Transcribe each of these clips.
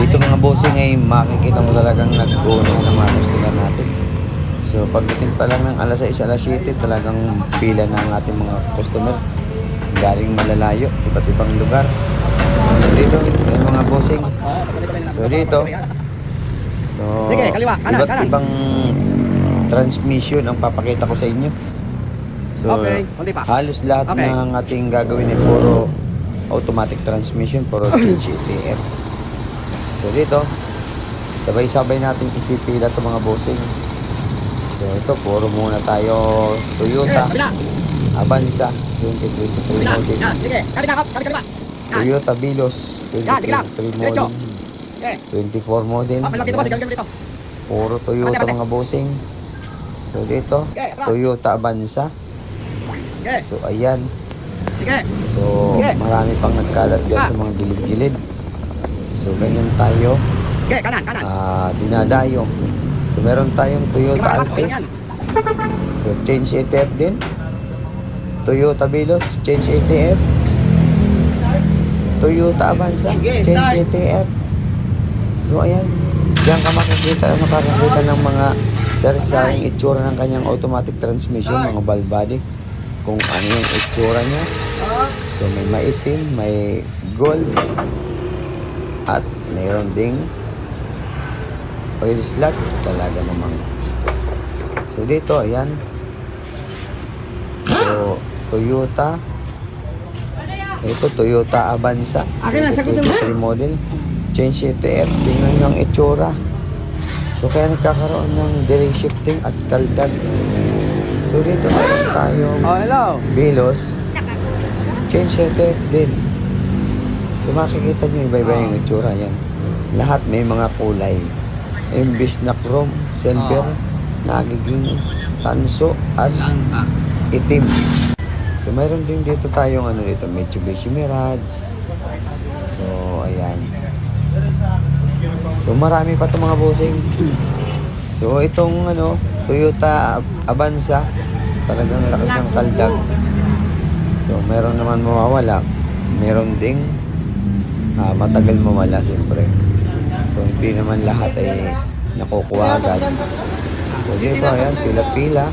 dito mga bossing ay makikita mo talagang nag-uunahan ng mga customer natin. So pagdating pa lang ng alas 6, alas 7, talagang pila ng ating mga customer galing malalayo, iba't ibang lugar. Dito, yung mga bossing. So dito, so iba't ibang transmission ang papakita ko sa inyo. So halos lahat ng ating gagawin ay puro automatic transmission, puro change ETF. So dito, sabay-sabay natin ipipila ito mga bossing. So ito, puro muna tayo Toyota Avanza 2023 model. Toyota Vios 2023 model. 24 model. Puro Toyota mga bossing. So dito, Toyota Avanza. So ayan. So marami pang nagkalat dyan sa mga gilid-gilid. So ganyan tayo dinadayo. So meron tayong Toyota Altis. So change ETF din. Toyota Vios, change ETF. Toyota Avanza, change ETF. So ayan, diyan ka makakita ng mga sari-saring itsura ng kanyang automatic transmission, mga valve body, kung ano yung itsura niya. So may maitim, may gold, at mayroon ding oil slot talaga namang. So dito, ayan. So Toyota, ito Toyota Avanza 2023 model, change ETF. Tingnan nyo ang itsura. So kaya nagkakaroon ng delay shifting at kaldag. So dito meron tayong Vios, change ETF din. So makikita nyo iba-iba yung itsura yan. Lahat may mga kulay. Imbis na chrome, silver, nagiging tanso at itim. So mayroon din dito tayong dito, Mitsubishi Mirage. So ayan. So marami pa itong mga bossing. So itong Toyota Avanza, talagang lakas ng kaldag. So meron naman mawawala, meron ding matagal mawala siyempre. So hindi naman lahat ay nakukuha agad. So dito ayan, pila-pila.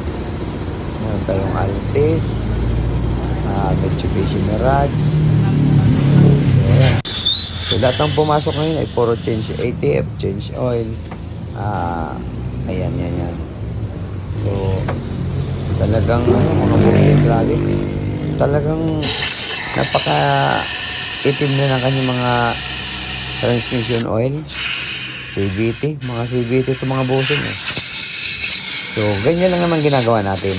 Meron tayong Altis, Mitsubishi Mirage. So ayan. So lahat ng pumasok ngayon ay puro change ATF, change oil. Ayan, yan. So talagang mga bossing, grabe. Talagang napaka itim na ng kanyang mga transmission oil. CVT, mga CVT ito mga bossing So ganyan lang naman ginagawa natin.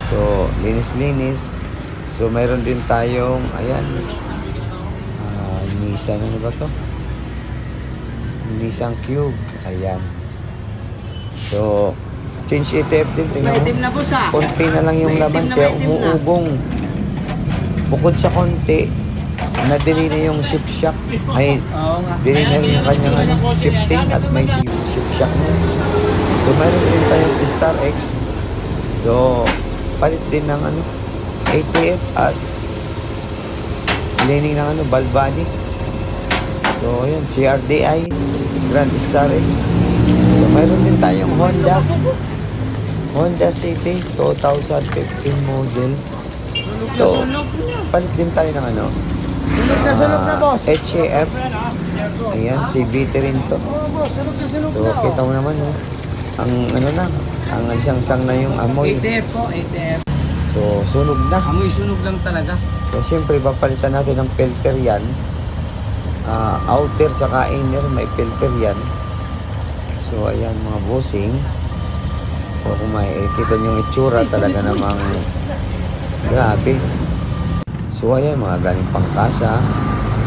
So linis-linis. So mayroon din tayong ayan, Nissan, ano ba to? Nissan Cube, ayan. So change ETF din, tingnan mo. Konti na lang yung laman kaya umuugong. Bukod sa konti, na-delay na yung shift shock. Ay, delay na rin yung kanyang shifting at may shift shock na. So mayroon din tayong Star X. So palit din ng ATF at cleaning ng valve body. So ayan, CRDI, Grand Star X. So mayroon din tayong Honda City 2015 model. So palit din tayo ng HAF. Ayan, CVT rin to. So kita mo naman ang ang isang-sang na yung amoy. ATF po, ATF. So sunog na. Amoy sunog lang talaga. So siyempre papalitan natin ng filter yan. Outer saka inner, may filter yan. So ayan mga bossing. So kung makikita nyo yung itsura, talaga namang grabe. So ayan, mga galing pang kasa.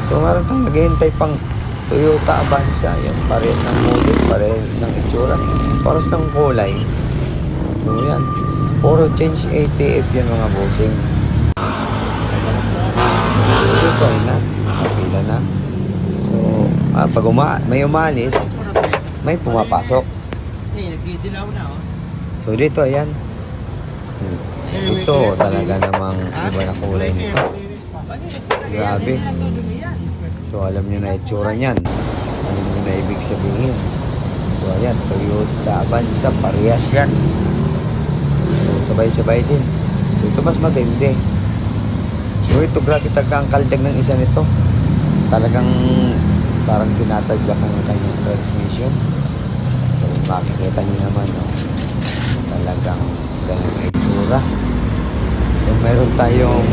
So meron tayong naghihintay pang Toyota Avanza. Yan, parehas ng model, parehas ng itsura, parehas ng kulay. So yan, puro change ATF yan mga bossing. So dito ay kapila na. So pag may umalis, may pumapasok. So dito ayan, ito talaga namang iba na kulay nito. Grabe. So alam nyo na itsura niyan. Alam nyo na ibig sabihin. So ayan, Toyota Avanza, parehas yan. So sabay-sabay din. So ito mas matindi. So ito, grabe talaga ang kaldag ng isa nito. Talagang parang tinatadyak ang kanyang transmission. So makikita nyo naman, no? Talagang ganun ang itsura. So meron tayong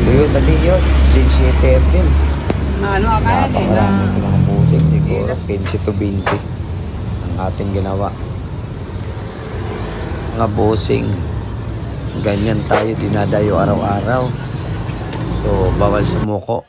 Toyota Vios Gen7 din. Ano akala Napakarami ito mga busing, siguro 15 to 20 ang ating ginawa. Mga busing, ganyan tayo dinadayo araw-araw. So bawal sumuko.